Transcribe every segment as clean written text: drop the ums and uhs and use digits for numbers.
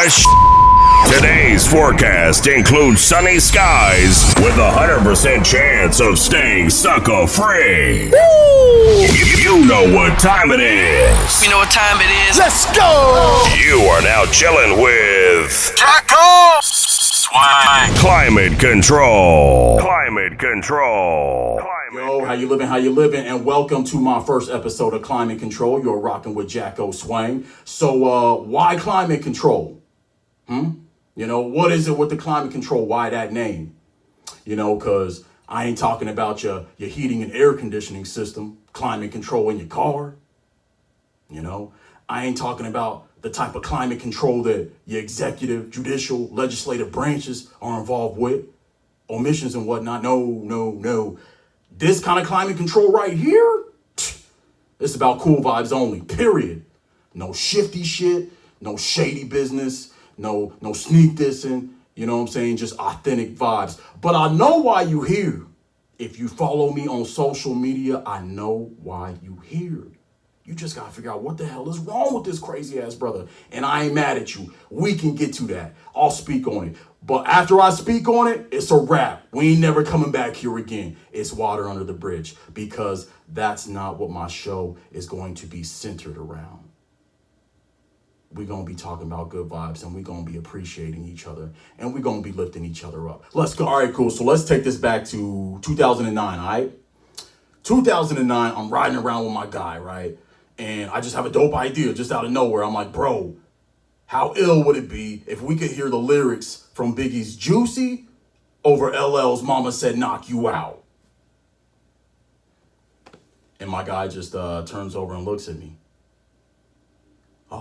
Today's forecast includes sunny skies with a 100% chance of staying sucker-free. You know what time it is. You know what time it is. Let's go! You are now chilling with Jacko Swang. Climate Control. Climate Control. Yo, how you living? How you living? And welcome to my first episode of Climate Control. You're rocking with Jacko Swang. So, why Climate Control? You know, what is it with the Climate Control? Why that name? You know, because I ain't talking about your heating and air conditioning system, climate control in your car. You know, I ain't talking about the type of climate control that your executive, judicial, legislative branches are involved with, omissions and whatnot. No. This kind of climate control right here, it's about cool vibes only, period. No shifty shit, no shady business, no sneak dissing, you know what I'm saying? Just authentic vibes. But I know why you here. If you follow me on social media, I know why you here. You just gotta figure out what the hell is wrong with this crazy ass brother. And I ain't mad at you. We can get to that. I'll speak on it. But after I speak on it, it's a wrap. We ain't never coming back here again. It's water under the bridge, because that's not what my show is going to be centered around. We're going to be talking about good vibes, and we're going to be appreciating each other, and we're going to be lifting each other up. Let's go. All right, cool. So let's take this back to 2009, all right? 2009, I'm riding around with my guy, right? And I just have a dope idea just out of nowhere. I'm like, bro, how ill would it be if we could hear the lyrics from Biggie's Juicy over LL's Mama Said Knock You Out? And my guy just turns over and looks at me. Then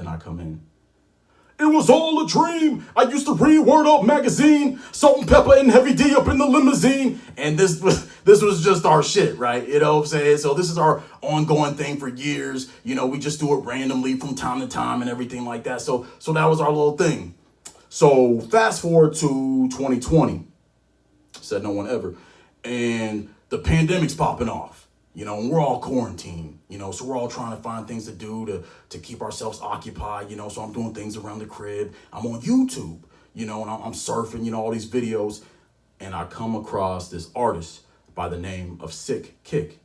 I come in. It was all a dream. I used to read Word Up magazine, Salt and Pepper and Heavy D up in the limousine. And this was just our shit, right? You know what I'm saying? So this is our ongoing thing for years. You know, we just do it randomly from time to time and everything like that. So that was our little thing. So fast forward to 2020. Said no one ever. And the pandemic's popping off, you know, and we're all quarantined, you know, so we're all trying to find things to do to keep ourselves occupied, you know, so I'm doing things around the crib. I'm on YouTube, you know, and I'm surfing, you know, all these videos, and I come across this artist by the name of Sick Kick.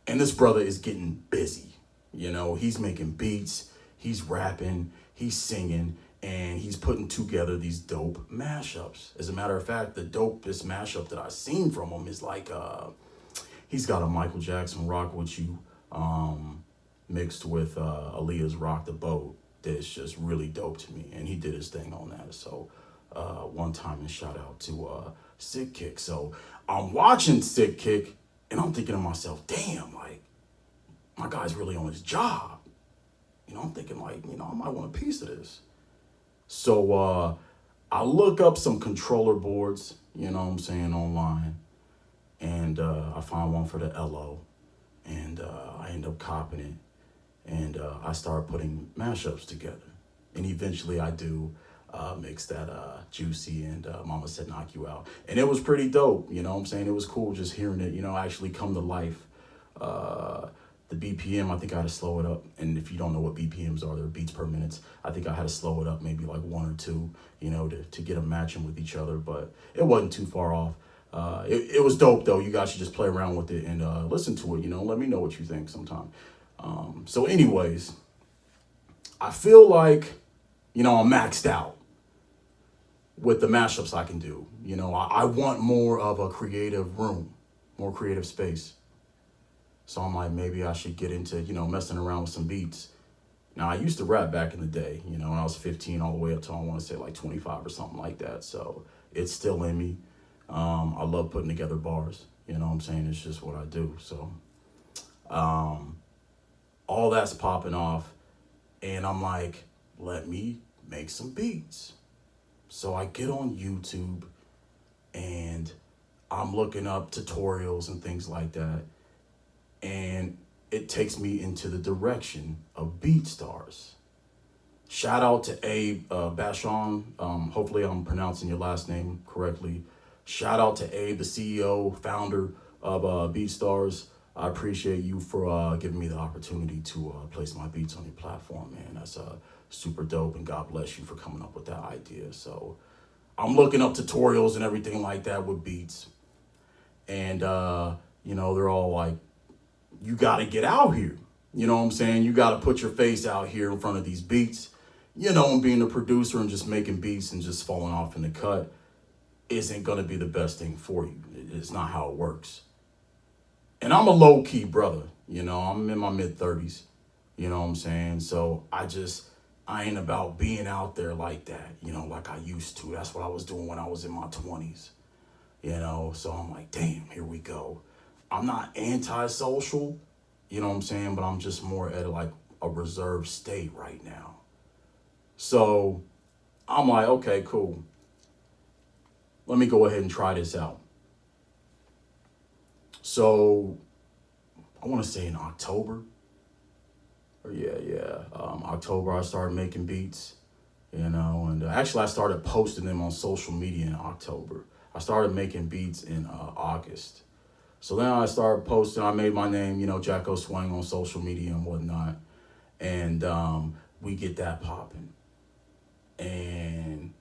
And this brother is getting busy, you know, he's making beats, he's rapping, he's singing, and he's putting together these dope mashups. As a matter of fact, the dopest mashup that I've seen from him is like, he's got a Michael Jackson Rock With You mixed with Aaliyah's Rock the Boat. That's just really dope to me. And he did his thing on that. So one time, and shout out to Sick Kick. So I'm watching Sick Kick, and I'm thinking to myself, damn, like, my guy's really on his job. You know, I'm thinking like, you know, I might want a piece of this. So I look up some controller boards, you know what I'm saying, online. And I find one for the LO. And I end up copping it. And I start putting mashups together. And eventually I do mix that Juicy and Mama Said Knock You Out. And it was pretty dope, you know what I'm saying? It was cool just hearing it, you know, actually come to life. The BPM, I think I had to slow it up. And if you don't know what BPMs are, they're beats per minute. I think I had to slow it up maybe like 1 or 2, you know, to get them matching with each other. But it wasn't too far off. It was dope, though. You guys should just play around with it and listen to it, you know. Let me know what you think sometime. So anyways, I feel like, you know, I'm maxed out with the mashups I can do. You know, I want more of a creative room, more creative space. So I'm like, maybe I should get into, you know, messing around with some beats. Now, I used to rap back in the day, you know, when I was 15 all the way up to, I want to say, like 25 or something like that. So it's still in me. I love putting together bars. You know what I'm saying? It's just what I do. So all that's popping off. And I'm like, let me make some beats. So I get on YouTube and I'm looking up tutorials and things like that. And it takes me into the direction of BeatStars. Shout out to Abe Bashon. Hopefully I'm pronouncing your last name correctly. Shout out to Abe, the CEO, founder of BeatStars. I appreciate you for giving me the opportunity to place my beats on your platform, man. That's super dope, and God bless you for coming up with that idea. So I'm looking up tutorials and everything like that with beats. And, they're all like, you got to get out here. You know what I'm saying? You got to put your face out here in front of these beats. And being a producer and just making beats and just falling off in the cut isn't going to be the best thing for you. It's not how it works. And I'm a low-key brother. I'm in my mid-30s. You know what I'm saying? So I ain't about being out there like that, like I used to. That's what I was doing when I was in my 20s. So I'm like, damn, here we go. I'm not antisocial, you know what I'm saying? But I'm just more at like a reserved state right now. So I'm like, okay, cool. Let me go ahead and try this out. So I want to say in October. October I started making beats, and actually I started posting them on social media in October. I started making beats in August. So then I started posting. I made my name, Jacko Swang on social media and whatnot. And we get that popping. And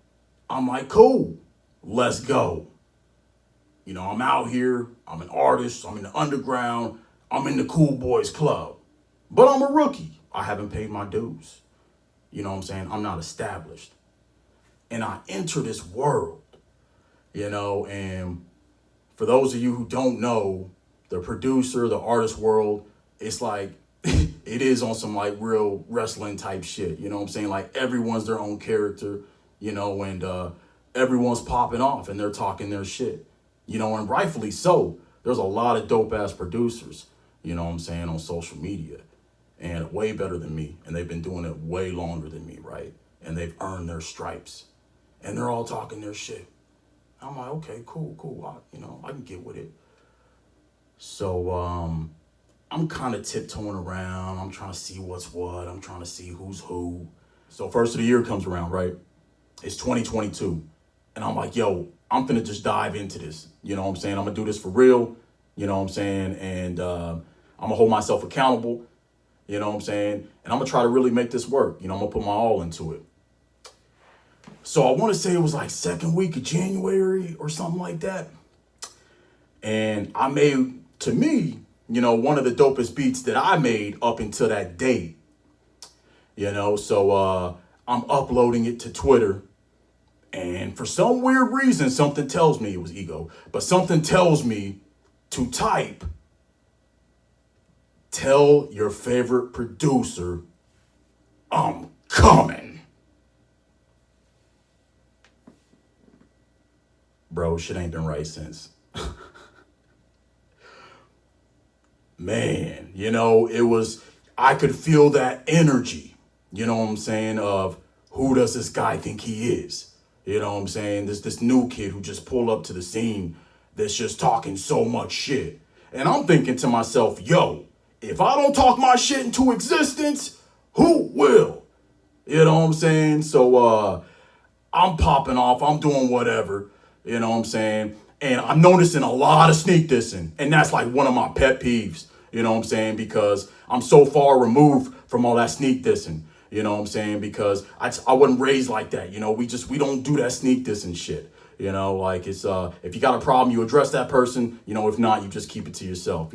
I'm like, cool, let's go. I'm out here. I'm an artist. I'm in the underground. I'm in the Cool Boys Club. But I'm a rookie. I haven't paid my dues. You know what I'm saying? I'm not established. And I enter this world, and for those of you who don't know, the producer, the artist world, it's like, it is on some like real wrestling type shit. You know what I'm saying? Like everyone's their own character, and everyone's popping off and they're talking their shit, and rightfully so. There's a lot of dope ass producers, on social media, and way better than me. And they've been doing it way longer than me, right? And they've earned their stripes and they're all talking their shit. I'm like, okay, cool. I can get with it. So, I'm kind of tiptoeing around. I'm trying to see what's what. I'm trying to see who's who. So first of the year comes around, right? It's 2022. And I'm like, yo, I'm finna just dive into this. You know what I'm saying? I'm gonna do this for real. You know what I'm saying? And I'm gonna hold myself accountable. You know what I'm saying? And I'm gonna try to really make this work. I'm gonna put my all into it. So I want to say it was like second week of January or something like that. And I made, to me, one of the dopest beats that I made up until that date. So I'm uploading it to Twitter. And for some weird reason, something tells me, it was ego, but something tells me to type, tell your favorite producer I'm coming. Bro, shit ain't been right since. Man, I could feel that energy, you know what I'm saying, of who does this guy think he is? You know what I'm saying? This new kid who just pulled up to the scene that's just talking so much shit. And I'm thinking to myself, yo, if I don't talk my shit into existence, who will? You know what I'm saying? So I'm popping off. I'm doing whatever. You know what I'm saying? And I'm noticing a lot of sneak dissing. And that's like one of my pet peeves. You know what I'm saying? Because I'm so far removed from all that sneak dissing. You know what I'm saying? Because I wasn't raised like that. We don't do that sneak dissing shit. Like it's if you got a problem, you address that person. If not, you just keep it to yourself.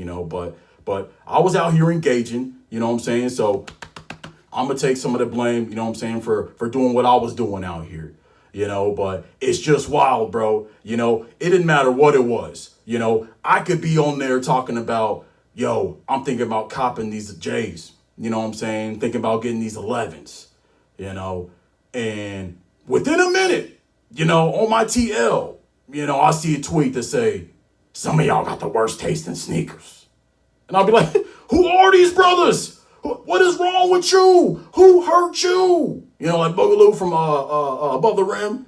But I was out here engaging. You know what I'm saying? So I'm gonna take some of the blame. You know what I'm saying, for doing what I was doing out here. But it's just wild, bro. It didn't matter what it was. I could be on there talking about, yo, I'm thinking about copping these J's. You know what I'm saying? Thinking about getting these 11s, and within a minute, on my TL, I see a tweet that say, some of y'all got the worst taste in sneakers. And I'll be like, who are these brothers? What is wrong with you? Who hurt you? Like Boogaloo from Above the Rim.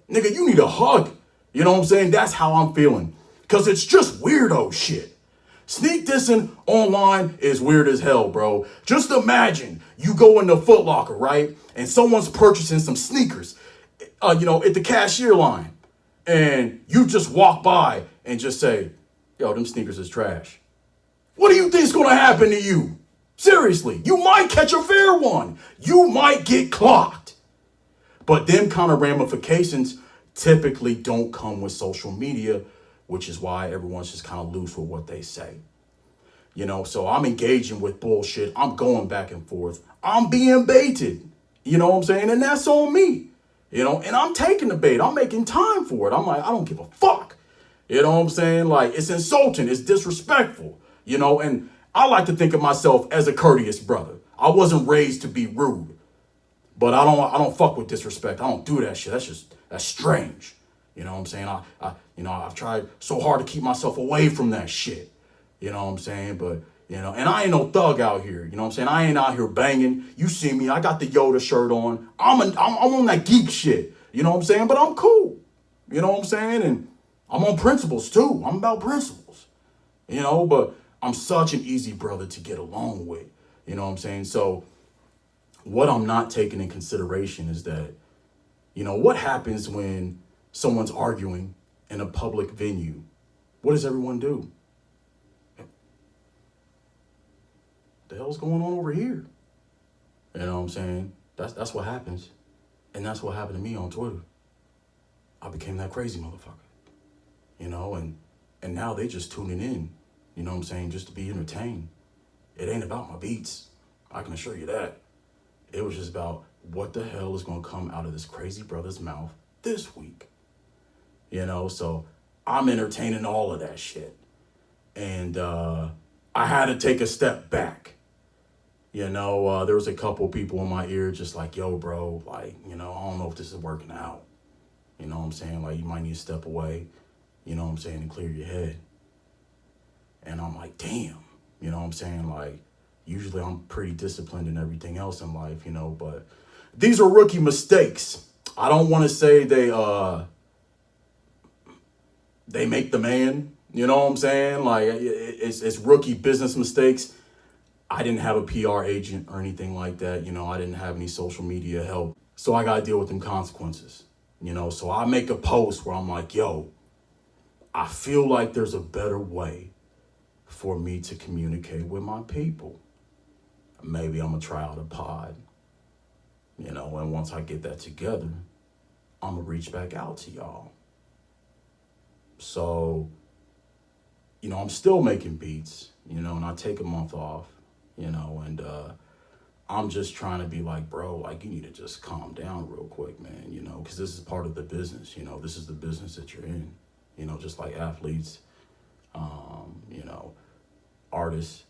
Nigga, you need a hug. You know what I'm saying? That's how I'm feeling. Because it's just weirdo shit. Sneak dissing online is weird as hell, bro. Just imagine you go into Foot Locker, right? And someone's purchasing some sneakers, at the cashier line. And you just walk by and just say, yo, them sneakers is trash. What do you think's gonna happen to you? Seriously, you might catch a fair one. You might get clocked. But them kind of ramifications typically don't come with social media, which is why everyone's just kind of loose with what they say. You know, so I'm engaging with bullshit. I'm going back and forth. I'm being baited. You know what I'm saying? And that's on me. You know, and I'm taking the bait. I'm making time for it. I'm like, I don't give a fuck. You know what I'm saying? Like, it's insulting. It's disrespectful. You know, and I like to think of myself as a courteous brother. I wasn't raised to be rude. But I don't fuck with disrespect. I don't do that shit. That's strange. You know what I'm saying? I've tried so hard to keep myself away from that shit. You know what I'm saying? But, you know, and I ain't no thug out here. You know what I'm saying? I ain't out here banging. You see me, I got the Yoda shirt on. I'm on that geek shit. You know what I'm saying? But I'm cool. You know what I'm saying? And I'm on principles too. I'm about principles. You know, but I'm such an easy brother to get along with. You know what I'm saying? So what I'm not taking in consideration is that, you know, what happens when someone's arguing in a public venue? What does everyone do? The hell's going on over here? You know what I'm saying? That's what happens. And that's what happened to me on Twitter. I became that crazy motherfucker. You know, and now they just tuning in, you know what I'm saying, just to be entertained. It ain't about my beats. I can assure you that. It was just about what the hell is going to come out of this crazy brother's mouth this week. You know, so I'm entertaining all of that shit. And I had to take a step back. You know, there was a couple people in my ear just like, yo, bro, like, you know, I don't know if this is working out. You know what I'm saying? Like, you might need to step away, you know what I'm saying, and clear your head. And I'm like, damn, you know what I'm saying? Like, usually I'm pretty disciplined and everything else in life, you know, but these are rookie mistakes. I don't want to say they make the man, you know what I'm saying? Like, it's rookie business mistakes. I didn't have a PR agent or anything like that. You know, I didn't have any social media help. So I got to deal with them consequences, you know? So I make a post where I'm like, yo, I feel like there's a better way for me to communicate with my people. Maybe I'm going to try out a pod, you know, and once I get that together, I'm going to reach back out to y'all. So, you know, I'm still making beats, you know, and I take a month off, you know, and I'm just trying to be like, bro, like, you need to just calm down real quick, man, you know, because this is part of the business, you know, this is the business that you're in, you know, just like athletes, you know, artists.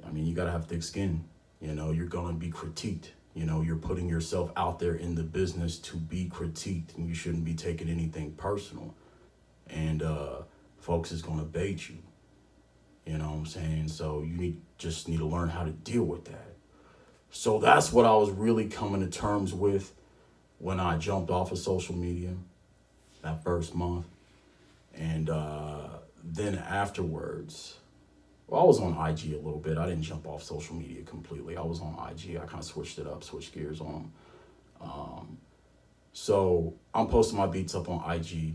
I mean, you got to have thick skin, you know, you're going to be critiqued, you know, you're putting yourself out there in the business to be critiqued, and you shouldn't be taking anything personal. And folks is going to bait you. You know what I'm saying? So you just need to learn how to deal with that. So that's what I was really coming to terms with when I jumped off of social media that first month. And then afterwards, well, I was on IG a little bit. I didn't jump off social media completely. I was on IG. I kind of switched it up, switched gears on them. So I'm posting my beats up on IG.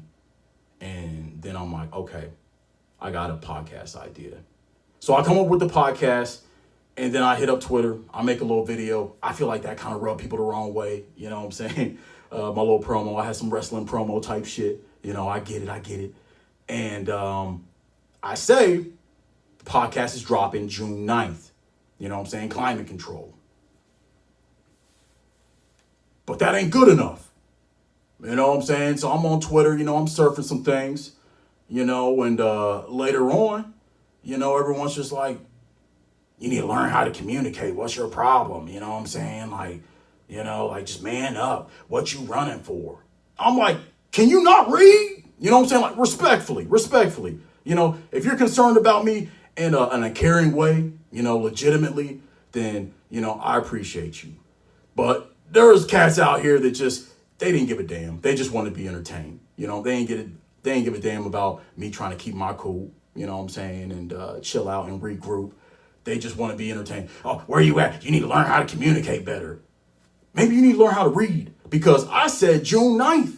And then I'm like, okay, I got a podcast idea. So I come up with the podcast, and then I hit up Twitter. I make a little video. I feel like that kind of rubbed people the wrong way. You know what I'm saying? My little promo. I had some wrestling promo type shit. You know, I get it. And I say the podcast is dropping June 9th. You know what I'm saying? Climate control. But that ain't good enough. You know what I'm saying? So I'm on Twitter, you know, I'm surfing some things, you know, and later on, you know, everyone's just like, you need to learn how to communicate. What's your problem? You know what I'm saying? Like, you know, like, just man up. What you running for? I'm like, can you not read? You know what I'm saying? Like, respectfully, you know, if you're concerned about me in a caring way, you know, legitimately, then, you know, I appreciate you. But there's cats out here that just, they didn't give a damn. They just want to be entertained. You know, they ain't give a damn about me trying to keep my cool, you know what I'm saying, and chill out and regroup. They just want to be entertained. Oh, where you at? You need to learn how to communicate better. Maybe you need to learn how to read, because I said June 9th.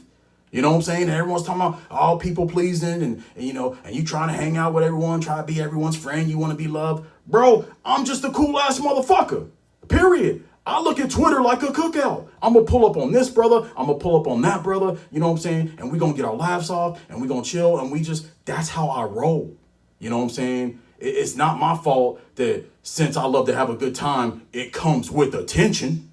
You know what I'm saying? And everyone's talking about all people pleasing and you trying to hang out with everyone, try to be everyone's friend, you want to be loved. Bro, I'm just a cool ass motherfucker. Period. I look at Twitter like a cookout. I'm going to pull up on this brother. I'm going to pull up on that brother. You know what I'm saying? And we're going to get our laughs off and we're going to chill. And that's how I roll. You know what I'm saying? It's not my fault that since I love to have a good time, it comes with attention.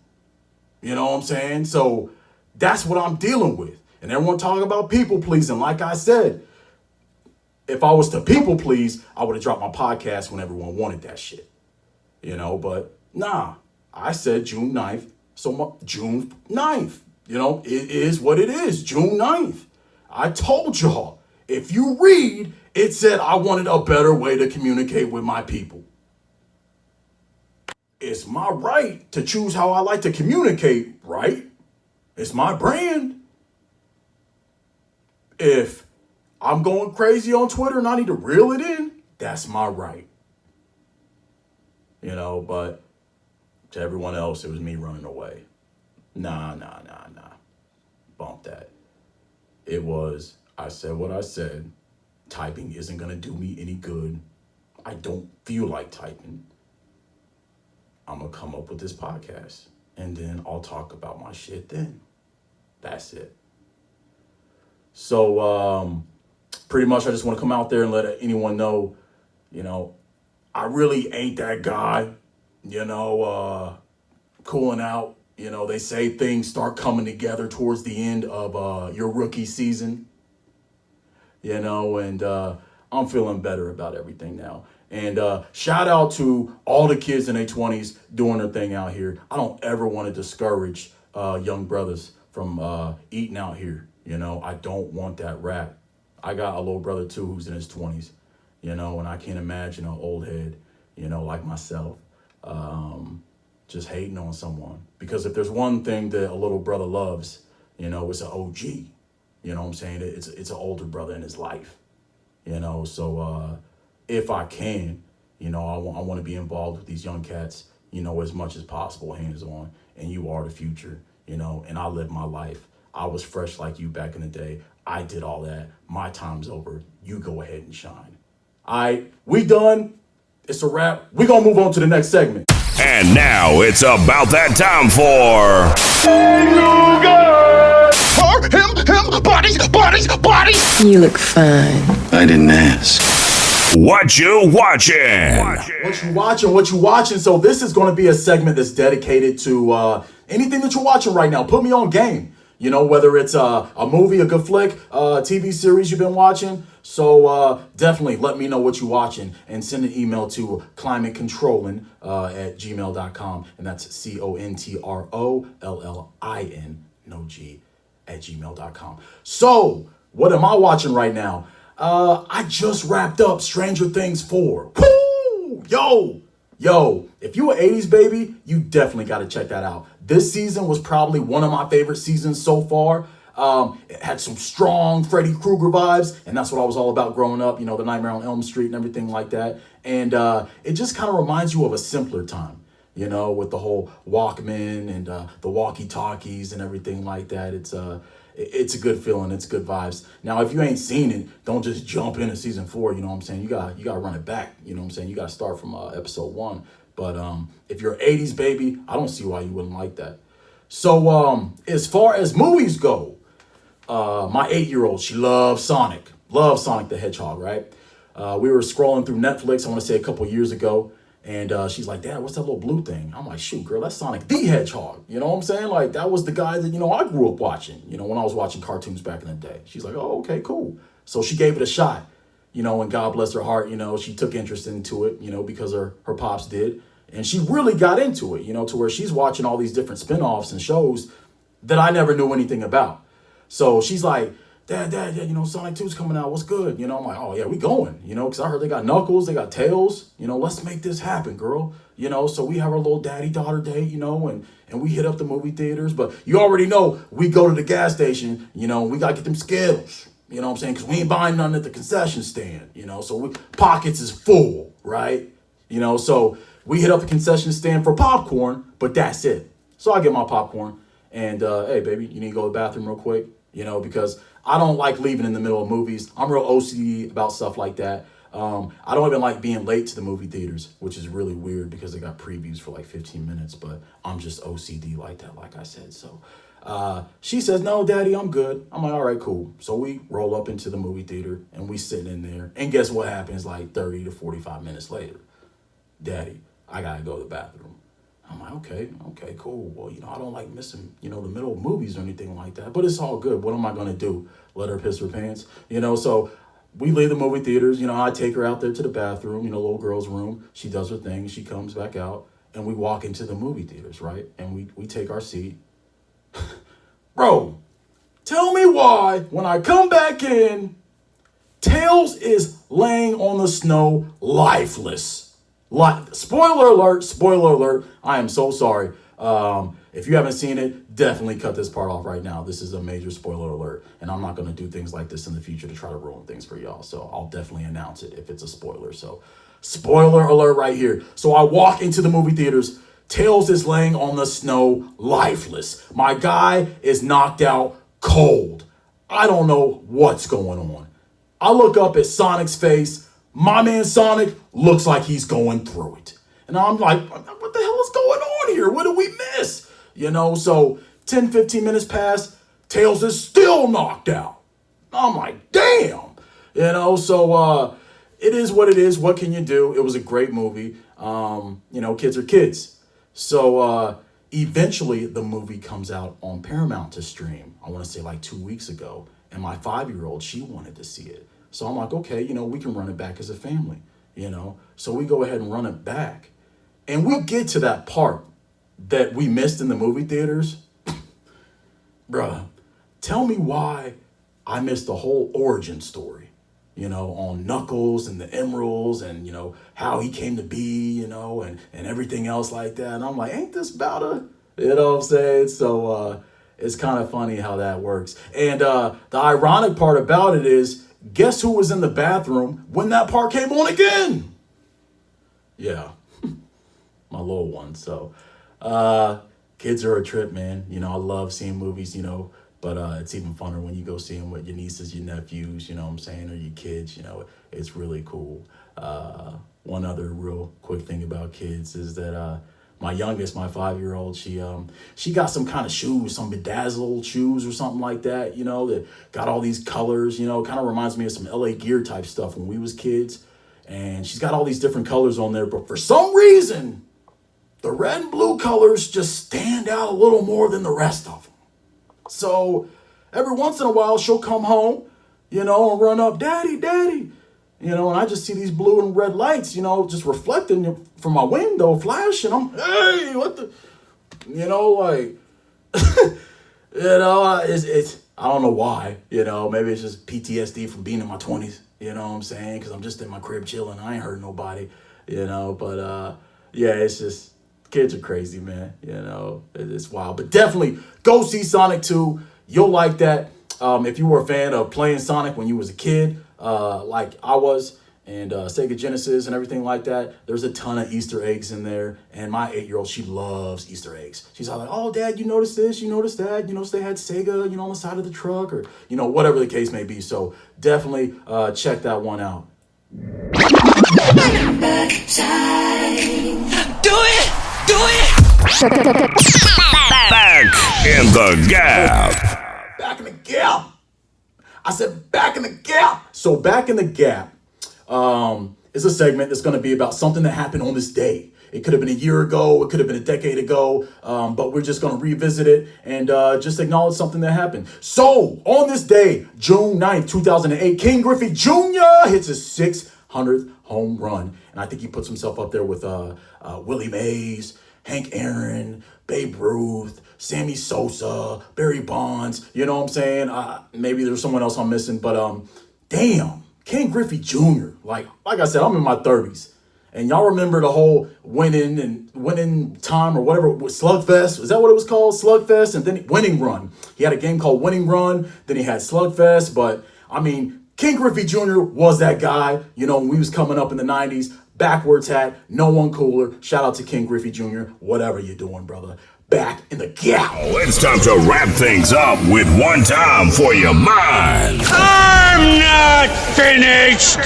You know what I'm saying? So that's what I'm dealing with. And everyone talking about people pleasing. Like I said, if I was to people please, I would have dropped my podcast when everyone wanted that shit. But nah. I said June 9th, so June 9th, it is what it is, June 9th. I told y'all, if you read, it said I wanted a better way to communicate with my people. It's my right to choose how I like to communicate, right? It's my brand. If I'm going crazy on Twitter and I need to reel it in, that's my right. But to everyone else, it was me running away. Nah. Bump that. It was, I said what I said. Typing isn't going to do me any good. I don't feel like typing. I'm going to come up with this podcast. And then I'll talk about my shit then. That's it. So, pretty much I just want to come out there and let anyone know, I really ain't that guy. Cooling out, they say things start coming together towards the end of your rookie season, and I'm feeling better about everything now. And shout out to all the kids in their 20s doing their thing out here. I don't ever want to discourage young brothers from eating out here. I don't want that rap. I got a little brother too who's in his 20s, and I can't imagine an old head, like myself. Just hating on someone. Because if there's one thing that a little brother loves, it's an OG. You know what I'm saying? It's an older brother in his life. So if I can, I want to be involved with these young cats, as much as possible, hands on. And you are the future, and I live my life. I was fresh like you back in the day. I did all that. My time's over. You go ahead and shine. All right, we done. It's a wrap. We're going to move on to the next segment. And now it's about that time for... Bodies. You look fine. I didn't ask. What you watching? What you watching? So this is going to be a segment that's dedicated to anything that you're watching right now. Put me on game. Whether it's a movie, a good flick, TV series you've been watching. So definitely let me know what you're watching and send an email to climatecontrollin at gmail.com. And that's CONTROLLIN, no G, at gmail.com. So what am I watching right now? I just wrapped up Stranger Things 4. Woo! Yo, if you an 80s baby, you definitely got to check that out. This season was probably one of my favorite seasons so far. It had some strong Freddy Krueger vibes, and that's what I was all about growing up, the Nightmare on Elm Street and everything like that. And it just kind of reminds you of a simpler time, with the whole Walkman and the walkie-talkies and everything like that. It's a good feeling. It's good vibes. Now, if you ain't seen it, don't just jump into season 4. You know what I'm saying? You got to run it back. You know what I'm saying? You got to start from episode 1. But if you're an 80s baby, I don't see why you wouldn't like that. So as far as movies go, my 8-year-old, she loves Sonic. Loves Sonic the Hedgehog, right? We were scrolling through Netflix, I want to say a couple years ago. And she's like, Dad, what's that little blue thing? I'm like, shoot, girl, that's Sonic the Hedgehog. You know what I'm saying? Like, that was the guy that, I grew up watching, when I was watching cartoons back in the day. She's like, oh, okay, cool. So she gave it a shot, and God bless her heart, she took interest into it, because her pops did. And she really got into it, to where she's watching all these different spinoffs and shows that I never knew anything about. So she's like, Dad, Sonic 2's coming out. What's good? I'm like, oh, yeah, we going, because I heard they got Knuckles, they got Tails. Let's make this happen, girl. So we have our little daddy-daughter date, and we hit up the movie theaters. But you already know we go to the gas station, we got to get them Skittles. You know what I'm saying? Because we ain't buying nothing at the concession stand, so pockets is full, right? So we hit up the concession stand for popcorn, but that's it. So I get my popcorn. And, hey, baby, you need to go to the bathroom real quick? because I don't like leaving in the middle of movies. I'm real OCD about stuff like that. I don't even like being late to the movie theaters, which is really weird because they got previews for like 15 minutes, but I'm just OCD like that, like I said. So she says, no, Daddy, I'm good. I'm like, all right, cool. So we roll up into the movie theater and we sitting in there. And guess what happens like 30 to 45 minutes later? Daddy, I got to go to the bathroom. I'm like, okay, cool. Well, I don't like missing, the middle of movies or anything like that, but it's all good. What am I going to do? Let her piss her pants? So we leave the movie theaters. I take her out there to the bathroom, little girl's room. She does her thing. She comes back out and we walk into the movie theaters, right? And we take our seat. Bro, tell me why when I come back in, Tails is laying on the snow lifeless. Spoiler alert, I am so sorry. If you haven't seen it, definitely cut this part off right now. This is a major spoiler alert, and I'm not going to do things like this in the future to try to ruin things for y'all. So I'll definitely announce it if it's a spoiler. So spoiler alert right here. So I walk into the movie theaters. Tails is laying on the snow lifeless. My guy is knocked out cold. I don't know what's going on. I look up at Sonic's face. My man Sonic looks like he's going through it. And I'm like, what the hell is going on here? What did we miss? So 10, 15 minutes pass. Tails is still knocked out. I'm like, damn. So it is what it is. What can you do? It was a great movie. Kids are kids. So eventually the movie comes out on Paramount to stream. I want to say like 2 weeks ago. And my 5-year-old, she wanted to see it. So I'm like, okay, we can run it back as a family, So we go ahead and run it back. And we get to that part that we missed in the movie theaters. Bruh, tell me why I missed the whole origin story, on Knuckles and the Emeralds and, how he came to be, and everything else like that. And I'm like, ain't this about a, what I'm saying? So it's kind of funny how that works. And the ironic part about it is, guess who was in the bathroom when that part came on again? Yeah, my little one. So kids are a trip, man. I love seeing movies, but it's even funner when you go see them with your nieces, your nephews, or your kids, it's really cool. One other real quick thing about kids is that my youngest, my 5-year-old, she got some kind of shoes, some bedazzled shoes or something like that, that got all these colors, kind of reminds me of some LA Gear type stuff when we was kids. And she's got all these different colors on there, but for some reason, the red and blue colors just stand out a little more than the rest of them. So every once in a while, she'll come home, and run up, Daddy, Daddy. And I just see these blue and red lights, just reflecting from my window, flashing. I'm, hey, what the, it's I don't know why, maybe it's just PTSD from being in my 20s, what I'm saying? Because I'm just in my crib chilling. I ain't hurt nobody, but yeah, it's just, kids are crazy, man, it's wild. But definitely go see Sonic 2. You'll like that. If you were a fan of playing Sonic when you was a kid, like I was, and Sega Genesis and everything like that, there's a ton of Easter eggs in there. And my 8-year-old, she loves Easter eggs. She's all like, oh, Dad, you noticed this, you noticed that, so they had Sega, on the side of the truck, or, whatever the case may be. So definitely check that one out. Do it! Back in the gap. Back in the gap. I said back in the gap. So back in the gap is a segment that's going to be about something that happened on this day. It could have been a year ago. It could have been a decade ago. But we're just going to revisit it and just acknowledge something that happened. So on this day, June 9th, 2008, King Griffey Jr. hits his 600th home run. And I think he puts himself up there with Willie Mays, Hank Aaron, Babe Ruth, Sammy Sosa, Barry Bonds. You know what I'm saying? Maybe there's someone else I'm missing. But damn, King Griffey Jr. Like I said, I'm in my 30s. And y'all remember the whole winning time or whatever, Slugfest? Is that what it was called? Slugfest? And then Winning Run. He had a game called Winning Run. Then he had Slugfest. But, I mean, King Griffey Jr. was that guy, when we was coming up in the 90s. Backwards hat, no one cooler. Shout out to King Griffey Jr. Whatever you're doing, brother. back in the gap. It's time to wrap things up with One Time for Your Mind. I'm not finished.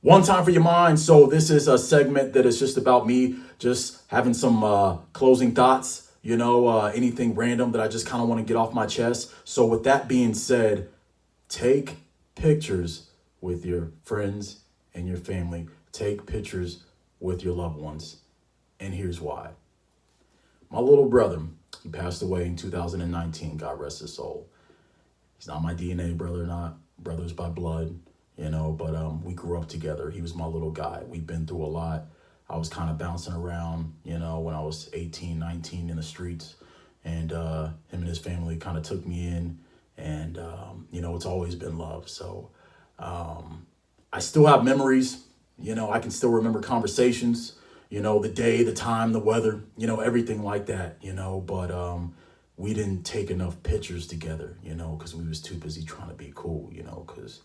One time for your mind. So this is a segment that is just about me just having some closing thoughts, anything random that I just kind of want to get off my chest. So with that being said, take pictures with your friends and your family. Take pictures with your loved ones. And here's why. My little brother, he passed away in 2019, God rest his soul. He's not my DNA brother, not brothers by blood. But we grew up together. He was my little guy. We've been through a lot. I was kind of bouncing around, when I was 18, 19 in the streets. And him and his family kind of took me in. And, it's always been love. So I still have memories. I can still remember conversations, the day, the time, the weather, everything like that, But we didn't take enough pictures together, because we was too busy trying to be cool, because...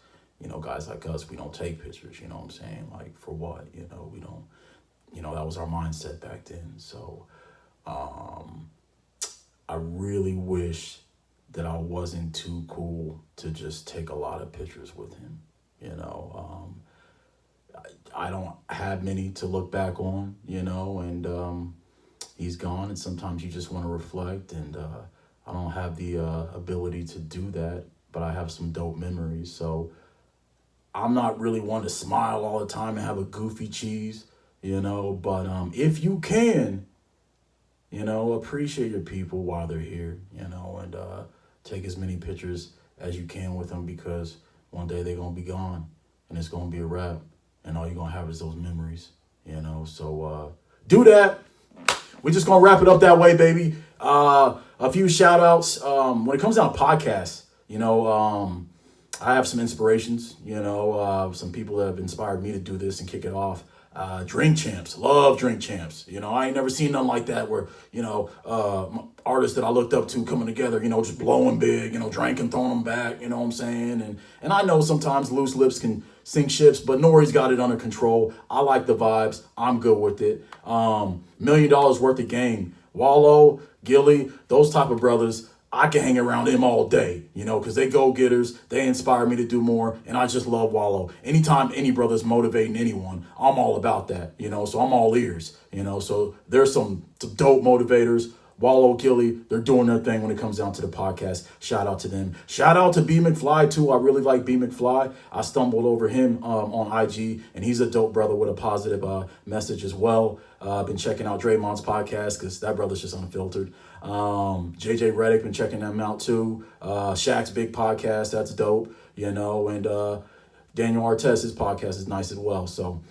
guys like us, we don't take pictures, you know what I'm saying? Like, for what? We don't, that was our mindset back then. So, I really wish that I wasn't too cool to just take a lot of pictures with him, I don't have many to look back on, and he's gone, and sometimes you just want to reflect, and I don't have the ability to do that, but I have some dope memories, so... I'm not really one to smile all the time and have a goofy cheese, but if you can, appreciate your people while they're here, and take as many pictures as you can with them, because one day they're going to be gone and it's going to be a wrap, and all you're going to have is those memories, so do that. We're just going to wrap it up that way, baby. A few shout outs. When it comes down to podcasts, I have some inspirations, some people that have inspired me to do this and kick it off. Drink Champs, love Drink Champs. I ain't never seen nothing like that where, artists that I looked up to coming together, just blowing big, drinking, throwing them back, you know what I'm saying? And I know sometimes loose lips can sink ships, but Nori's got it under control. I like the vibes. I'm good with it. $1 million worth of game. Wallow, Gilly, those type of brothers, I can hang around them all day, because they go-getters, they inspire me to do more, and I just love Wallow. Anytime any brother's motivating anyone, I'm all about that, so I'm all ears, so there's some dope motivators. Wallow, Gilly, they're doing their thing when it comes down to the podcast. Shout out to them. Shout out to B McFly, too. I really like B McFly. I stumbled over him on IG, and he's a dope brother with a positive message as well. I've been checking out Draymond's podcast because that brother's just unfiltered. JJ Redick, been checking them out, too. Shaq's Big Podcast, that's dope, and Daniel Artez's podcast is nice as well. So,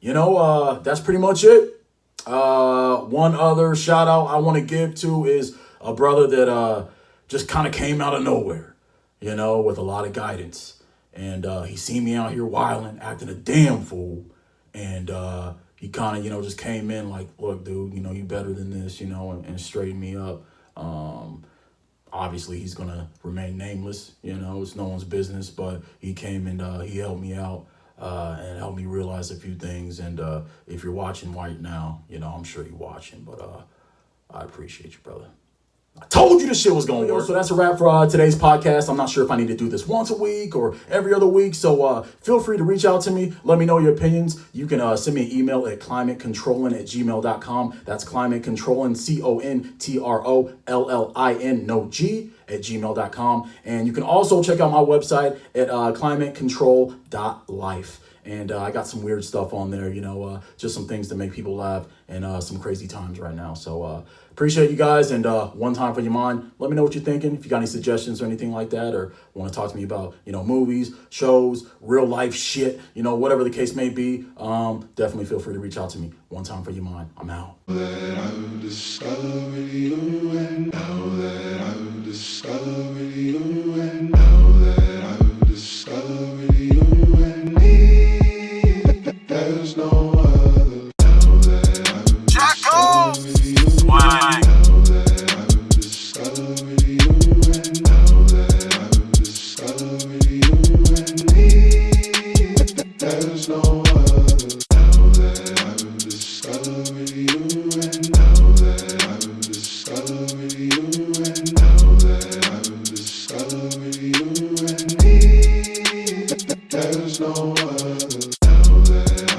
that's pretty much it. One other shout out I want to give to is a brother that just kind of came out of nowhere, with a lot of guidance. And he seen me out here wilding, acting a damn fool. And he kind of, just came in like, look, dude, you better than this, and straightened me up. Obviously, he's going to remain nameless, it's no one's business. But he came and he helped me out. And help me realize a few things. And if you're watching right now, I'm sure you're watching, but I appreciate you, brother. I told you this shit was going to work. So that's a wrap for today's podcast. I'm not sure if I need to do this once a week or every other week. So feel free to reach out to me. Let me know your opinions. You can send me an email at climatecontrollin@gmail.com. That's climatecontrollin, CONTROLLIN, no G, @gmail.com. And you can also check out my website at climatecontrol.life. And I got some weird stuff on there, just some things to make people laugh and some crazy times right now. So appreciate you guys. And one time for your mind, let me know what you're thinking. If you got any suggestions or anything like that, or want to talk to me about, movies, shows, real life shit, whatever the case may be, definitely feel free to reach out to me. One time for your mind. I'm out. That I've discovered you, and now that I've discovered you, and now that I've discovered you and me, there's no other. Now that I've discovered you, now that I've discovered you, and now that I've discovered you and me, there's no other. Now that I've discovered you. other. Now that